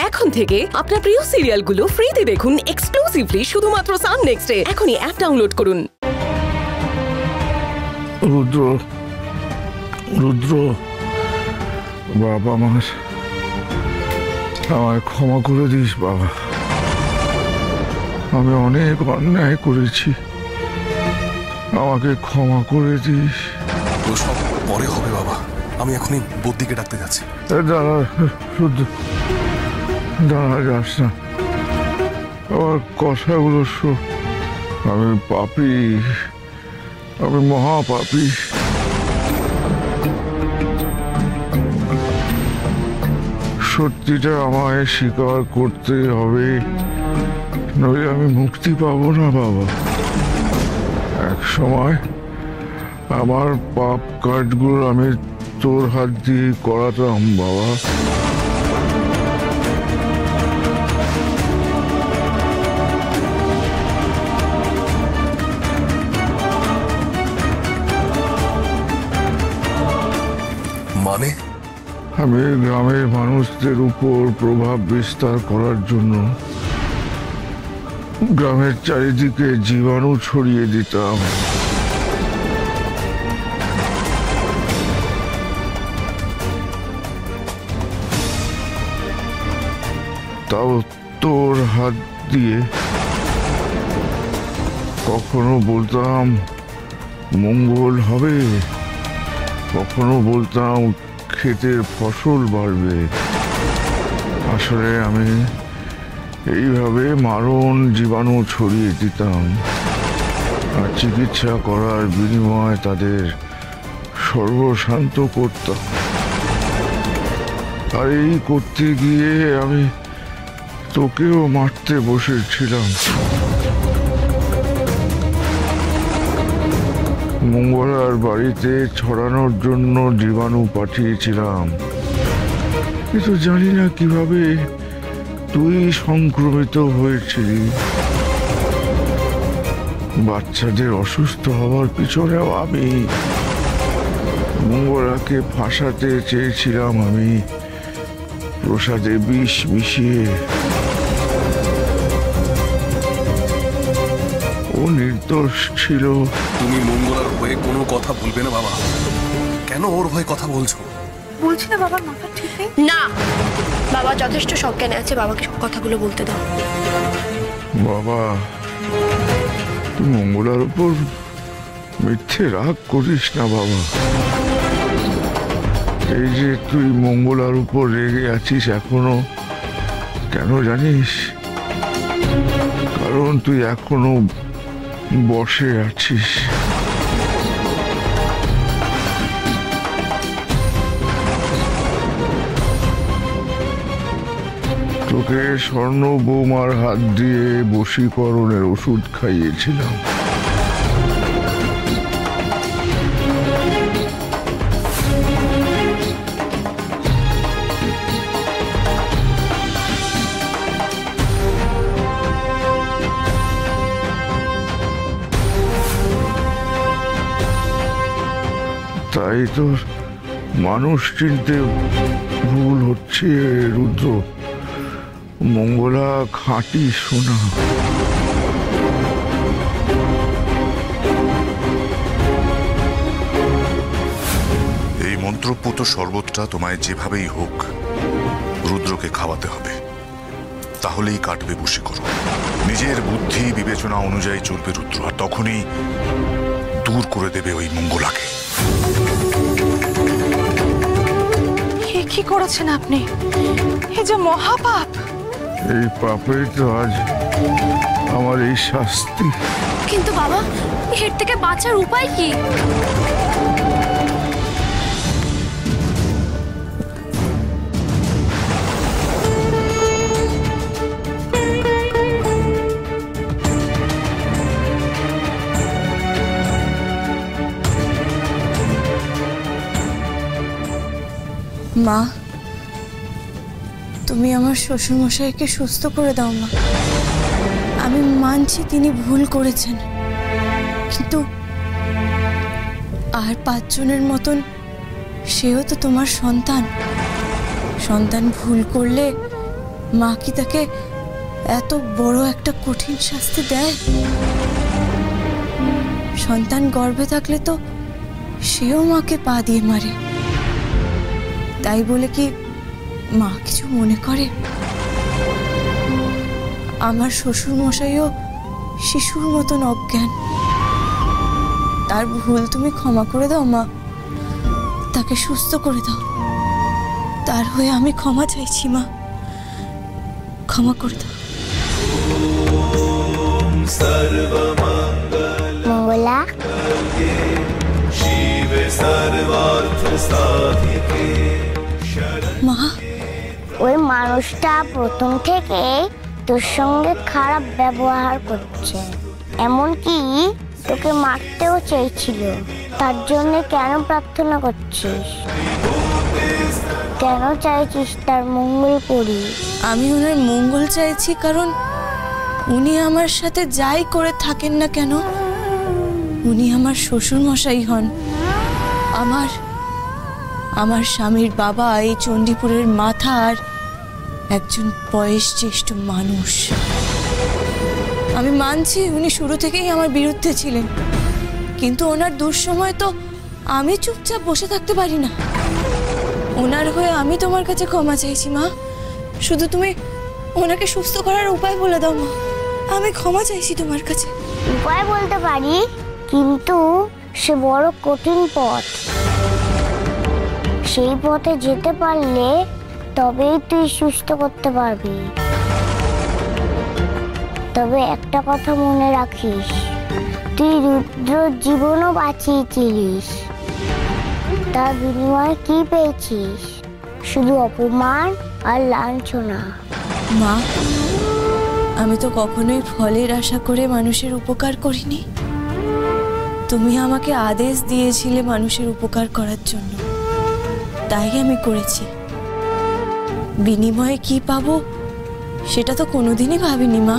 এখন থেকে আপনার প্রিয় সিরিয়ালগুলো ফ্রিতে দেখুন এক্সক্লুসিভলি শুধুমাত্র সান নেক্সটে। এখনই অ্যাপ ডাউনলোড করুন। রুদ্র, রুদ্র, বাবা আমায় ক্ষমা করে দিস বাবা। আমি অনেক অন্যায় করেছি, আমাকে ক্ষমা করে দিস। সব পরে হবে বাবা, আমি এখনই বদ্যিকে ডাকতে যাচ্ছি। দাঁড়া রুদ্র, দাঁড়া যাস না, আমার কথাগুলো শোন। আমি পাপী, আমি মহাপাপী। সত্যিটা আমায় স্বীকার করতে হবে, নইলে আমি মুক্তি পাবো না বাবা। এক সময় আমার পাপ কাজগুলো আমি তোর হাত দিয়ে করাতাম বাবা। মানে? আমি গ্রামের মানুষদের উপর প্রভাব বিস্তার করার জন্য গ্রামের চারিদিকে জীবাণু ছড়িয়ে দিতাম। তাও তোর হাত দিয়ে। কখনো বলতাম মঙ্গল হবে, কখনো বলতাম ক্ষেতের ফসল বাড়বে। আসলে আমি এইভাবে মারণ জীবাণু ছড়িয়ে দিতাম, আর চিকিৎসা করার বিনিময়ে তাদের সর্বশান্ত করতাম। আর এই করতে গিয়ে আমি তোকেও মারতে বসেছিলাম। মঙ্গলার বাড়িতে ছড়ানোর জন্য জীবাণু পাঠিয়েছিলাম, কিন্তু জানি না কিভাবে তুই সংক্রমিত হয়েছিলি। বাচ্চাদের অসুস্থ হওয়ার পিছনেও আমি। মঙ্গলাকে ফাঁসাতে চেয়েছিলাম আমি, প্রসাদে বিষ মিশিয়ে। ও নির্দোষ ছিল। তুমি মঙ্গলার হয়ে কোনো কথা বলবে না বাবা। কেন ওর হয়ে কথা বলছো? বলছি না বাবার মাথা ঠিক নেই। না, বাবা যথেষ্ট সজ্ঞানে আছে, বাবাকে সব কথাগুলো বলতে দাও। বাবা, তুই মঙ্গলার উপর মিথ্যে রাগ করিস না বাবা। এই যে তুই মঙ্গলার উপর রেগে আছিস এখনো, কেন জানিস? কারণ তুই এখনো বসে আছিস। তোকে স্বর্ণ বৌমার হাত দিয়ে বশীকরণের ওষুধ খাইয়েছিলাম। তাই তো মানুষ চিনতে ভুল হচ্ছে রুদ্র। মঙ্গলা খাঁটি সোনা। এই মন্ত্রপুত শরবতটা তোমায় যেভাবেই হোক রুদ্রকে খাওয়াতে হবে, তাহলেই কাটবে বশীকরণ। নিজের বুদ্ধি বিবেচনা অনুযায়ী চলবে রুদ্র, আর তখনই দূর করে দেবে ওই মঙ্গলাকে। কি করেছেন আপনি? এ যে মহাপাপ। এই পাপেই তো আজ আমার এই শাস্তি। কিন্তু বাবা, এর থেকে বাঁচার উপায় কি? মা, তুমি আমার শ্বশুরমশাইকে সুস্থ করে দাও মা। আমি মানছি তিনি ভুল করেছেন, কিন্তু আর 5 জনের মতন সেও তো তোমার সন্তান। সন্তান ভুল করলে মা কি তাকে এত বড় একটা কঠিন শাস্তি দেয়? সন্তান গর্ভে থাকলে তো সেও মাকে পা দিয়ে মারে, তাই বলে কি মা কিছু মনে করে? আমার শ্বশুর মশাইও শিশুর মতন অজ্ঞান, তার ভুল তুমি ক্ষমা করে দাও মা, তাকে সুস্থ করে দাও। তার হয়ে আমি ক্ষমা চাইছি মা, ক্ষমা করে দাও। মঙ্গলা, মা, ওই মানুষটা প্রথম থেকে তোর সঙ্গে খারাপ ব্যবহার করছে, এমনকি তোকে মারতেও চেয়েছিল। তার জন্য কেন প্রার্থনা করছিস? কেন চাইছিস তার মঙ্গল করি? আমি ওনার মঙ্গল চাইছি কারণ উনি আমার সাথে যাই করে থাকেন না কেন, উনি আমার শ্বশুর মশাই হন। আমার স্বামীর বাবা এই চণ্ডীপুরের মাথা আর একজন বয়সজ্যেষ্ঠ মানুষ। আমি মানছি উনি শুরু থেকেই আমার বিরুদ্ধে ছিলেন, কিন্তু ওনার দুঃসময় তো আমি চুপচাপ বসে থাকতে পারি না। ওনার হয়ে আমি তোমার কাছে ক্ষমা চাইছি মা, শুধু তুমি ওনাকে সুস্থ করার উপায় বলে দাও মা, আমি ক্ষমা চাইছি তোমার কাছে। উপায় বলতে পারি, কিন্তু সে বড় কঠিন পথ। সেই পথে যেতে পারলে তবেই তুই সুস্থ করতে পারবি। তবে একটা কথা মনে রাখিস, তুই রুদ্রর জীবনও বাঁচিয়েছিলিস, তার বিনিময়ে কি পেয়েছিস? শুধু অপমান আর লাঞ্ছনা। মা, আমি তো কখনোই ফলের আশা করে মানুষের উপকার করিনি। তুমি আমাকে আদেশ দিয়েছিলে মানুষের উপকার করার জন্য, তাই আমি করেছি। বিনিময়ে কি পাবো সেটা তো কোনোদিনই ভাবিনি মা।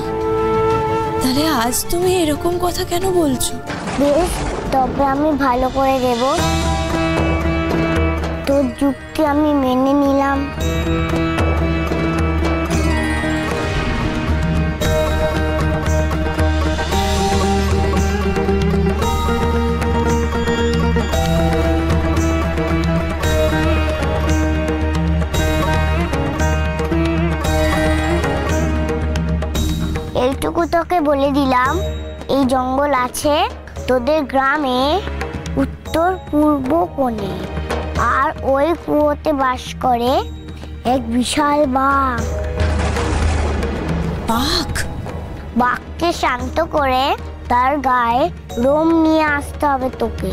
তাহলে আজ তুমি এরকম কথা কেন বলছো? বেশ, তবে আমি ভালো করে দেব। তোর যুক্তি আমি মেনে নিলাম। এইটুকু তোকে বলে দিলাম, এই জঙ্গল আছে তোদের গ্রামে উত্তর পূর্ব কোণে, আর ওই কুয়োতে বাস করে এক বিশাল বাঘ। বাঘ? বাঘকে শান্ত করে তার গায়ে রোম নিয়ে আসতে হবে তোকে।